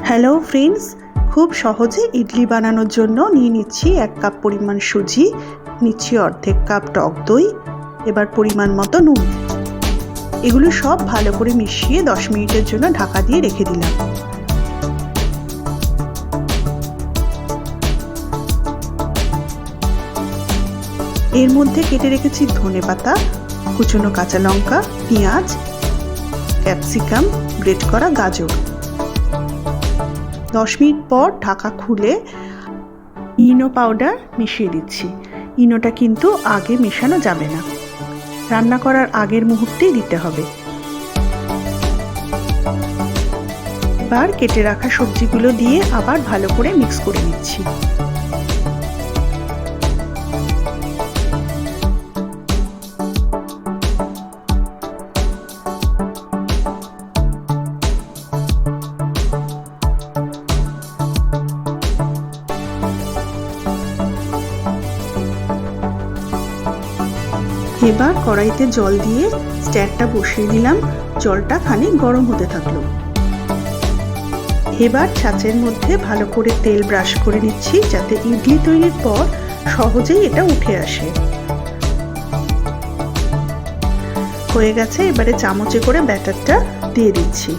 Hello friends, খুব সহজে ইডলি বানানোর জন্য নিয়ে নিচ্ছি 1 কাপ পরিমাণ সুজি, নিচ্ছি অর্ধেক কাপ টক দই, এবার পরিমাণ মতো নুন। এগুলো সব ভালো করে মিশিয়ে 10 মিনিটের জন্য ঢাকা দিয়ে রেখে দিলাম। এর মধ্যে কেটে রেখেছি ধনেপাতা, কুচনো কাঁচা লঙ্কা, পেঁয়াজ, ক্যাপসিকাম, গ্রেট করা গাজর। 10 মিনিট পর ঢাকা খুলে ইনো পাউডার মিশিয়ে দিচ্ছি। ইনোটা কিন্তু আগে মেশানো যাবে না, রান্না করার আগের মুহূর্তেই দিতে হবে। এবার কেটে রাখা সবজিগুলো দিয়ে আবার ভালো করে মিক্স করে নিচ্ছি। এবার কড়াইতে জল দিয়ে স্ট্যান্ডটা বসিয়ে দিলাম। জলটা খানিক গরম হতে থাকলো। এবার ছাঁচের মধ্যে ভালো করে তেল ব্রাশ করে নিচ্ছি, যাতে ইডলি তৈরির পর সহজেই এটা উঠে আসে। হয়ে গেছে, এবারে চামচে করে ব্যাটারটা দিয়ে দিচ্ছি।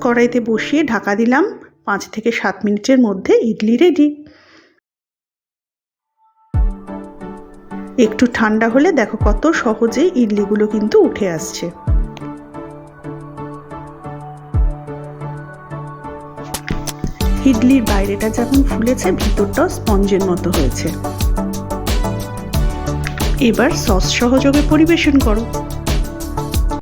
কড়াইতে বসিয়ে ঢাকা দিলাম। 5 থেকে 7 মিনিটের মধ্যে ইডলি রেডি। একটু ঠান্ডা হলে দেখো কত সহজে ইডলিগুলো কিন্তু উঠে আসছে। ইডলির বাইরেটা যেমন ফুলেছে, ভিতরটাও স্পঞ্জের মতো হয়েছে। এবার সস সহযোগে পরিবেশন করো।